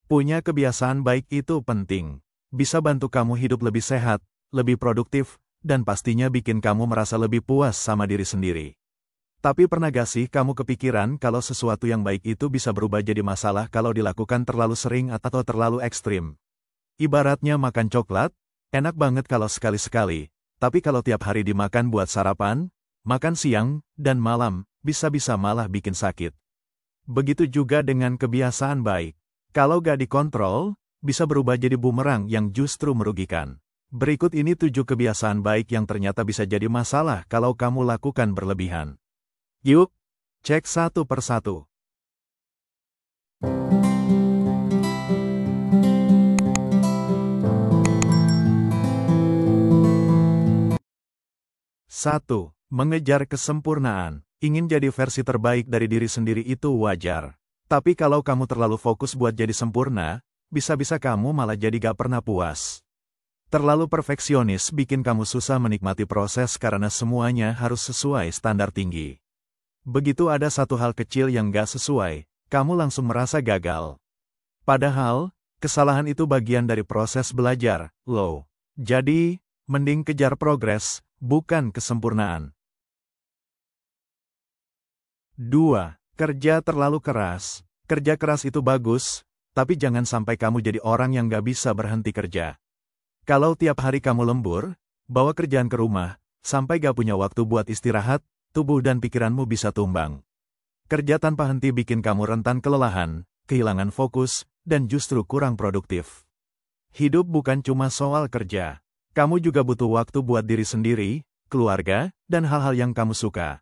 Punya kebiasaan baik itu penting. Bisa bantu kamu hidup lebih sehat, lebih produktif, dan pastinya bikin kamu merasa lebih puas sama diri sendiri. Tapi pernah gak sih kamu kepikiran kalau sesuatu yang baik itu bisa berubah jadi masalah kalau dilakukan terlalu sering atau terlalu ekstrim? Ibaratnya makan coklat, enak banget kalau sekali-sekali, tapi kalau tiap hari dimakan buat sarapan, makan siang, dan malam, bisa-bisa malah bikin sakit. Begitu juga dengan kebiasaan baik. Kalau gak dikontrol, bisa berubah jadi bumerang yang justru merugikan. Berikut ini 7 kebiasaan baik yang ternyata bisa jadi masalah kalau kamu lakukan berlebihan. Yuk, cek satu persatu. 1. Mengejar kesempurnaan. Ingin jadi versi terbaik dari diri sendiri itu wajar. Tapi kalau kamu terlalu fokus buat jadi sempurna, bisa-bisa kamu malah jadi gak pernah puas. Terlalu perfeksionis bikin kamu susah menikmati proses karena semuanya harus sesuai standar tinggi. Begitu ada satu hal kecil yang gak sesuai, kamu langsung merasa gagal. Padahal, kesalahan itu bagian dari proses belajar, loh. Jadi, mending kejar progres, bukan kesempurnaan. 2. Kerja terlalu keras. Kerja keras itu bagus, tapi jangan sampai kamu jadi orang yang gak bisa berhenti kerja. Kalau tiap hari kamu lembur, bawa kerjaan ke rumah, sampai gak punya waktu buat istirahat, tubuh dan pikiranmu bisa tumbang. Kerja tanpa henti bikin kamu rentan kelelahan, kehilangan fokus, dan justru kurang produktif. Hidup bukan cuma soal kerja. Kamu juga butuh waktu buat diri sendiri, keluarga, dan hal-hal yang kamu suka.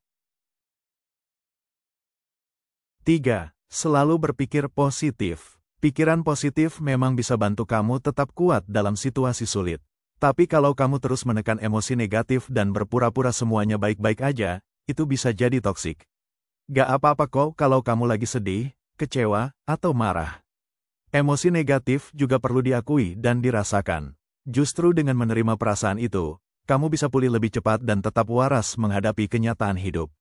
3. Selalu berpikir positif. Pikiran positif memang bisa bantu kamu tetap kuat dalam situasi sulit. Tapi kalau kamu terus menekan emosi negatif dan berpura-pura semuanya baik-baik aja, itu bisa jadi toksik. Gak apa-apa kok kalau kamu lagi sedih, kecewa, atau marah. Emosi negatif juga perlu diakui dan dirasakan. Justru dengan menerima perasaan itu, kamu bisa pulih lebih cepat dan tetap waras menghadapi kenyataan hidup.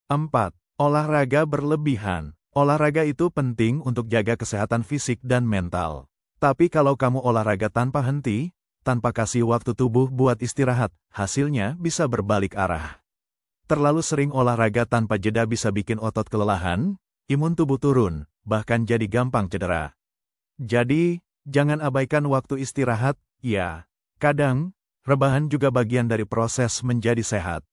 4. Olahraga berlebihan. Olahraga itu penting untuk jaga kesehatan fisik dan mental. Tapi kalau kamu olahraga tanpa henti, tanpa kasih waktu tubuh buat istirahat, hasilnya bisa berbalik arah. Terlalu sering olahraga tanpa jeda bisa bikin otot kelelahan, imun tubuh turun, bahkan jadi gampang cedera. Jadi, jangan abaikan waktu istirahat, ya. Kadang, rebahan juga bagian dari proses menjadi sehat.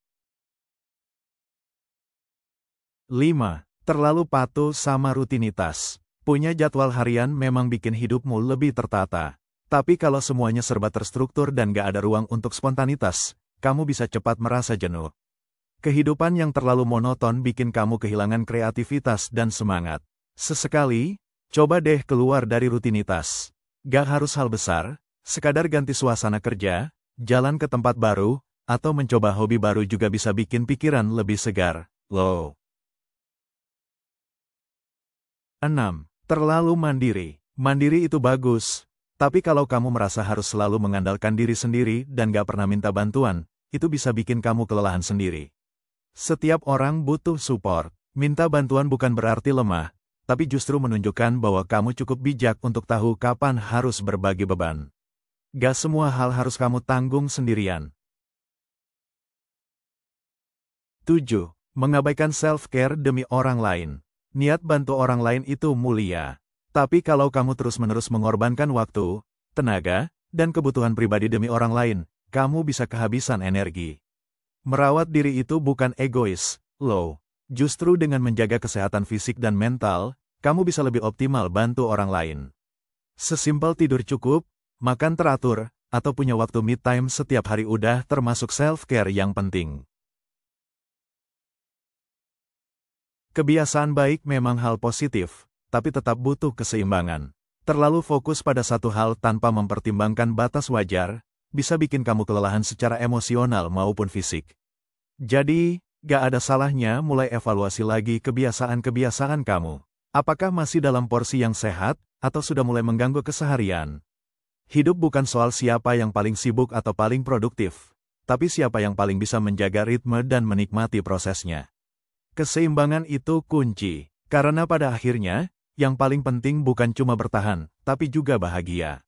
5. Terlalu patuh sama rutinitas. Punya jadwal harian memang bikin hidupmu lebih tertata. Tapi kalau semuanya serba terstruktur dan gak ada ruang untuk spontanitas, kamu bisa cepat merasa jenuh. Kehidupan yang terlalu monoton bikin kamu kehilangan kreativitas dan semangat. Sesekali, coba deh keluar dari rutinitas. Gak harus hal besar, sekadar ganti suasana kerja, jalan ke tempat baru, atau mencoba hobi baru juga bisa bikin pikiran lebih segar, loh. 6. Terlalu mandiri. Mandiri itu bagus, tapi kalau kamu merasa harus selalu mengandalkan diri sendiri dan gak pernah minta bantuan, itu bisa bikin kamu kelelahan sendiri. Setiap orang butuh support. Minta bantuan bukan berarti lemah, tapi justru menunjukkan bahwa kamu cukup bijak untuk tahu kapan harus berbagi beban. Gak semua hal harus kamu tanggung sendirian. 7. Mengabaikan self-care demi orang lain. Niat bantu orang lain itu mulia. Tapi kalau kamu terus-menerus mengorbankan waktu, tenaga, dan kebutuhan pribadi demi orang lain, kamu bisa kehabisan energi. Merawat diri itu bukan egois, loh. Justru dengan menjaga kesehatan fisik dan mental, kamu bisa lebih optimal bantu orang lain. Sesimpel tidur cukup, makan teratur, atau punya waktu me time setiap hari udah termasuk self-care yang penting. Kebiasaan baik memang hal positif, tapi tetap butuh keseimbangan. Terlalu fokus pada satu hal tanpa mempertimbangkan batas wajar, bisa bikin kamu kelelahan secara emosional maupun fisik. Jadi, gak ada salahnya mulai evaluasi lagi kebiasaan-kebiasaan kamu. Apakah masih dalam porsi yang sehat, atau sudah mulai mengganggu keseharian? Hidup bukan soal siapa yang paling sibuk atau paling produktif, tapi siapa yang paling bisa menjaga ritme dan menikmati prosesnya. Keseimbangan itu kunci. Karena pada akhirnya, yang paling penting bukan cuma bertahan, tapi juga bahagia.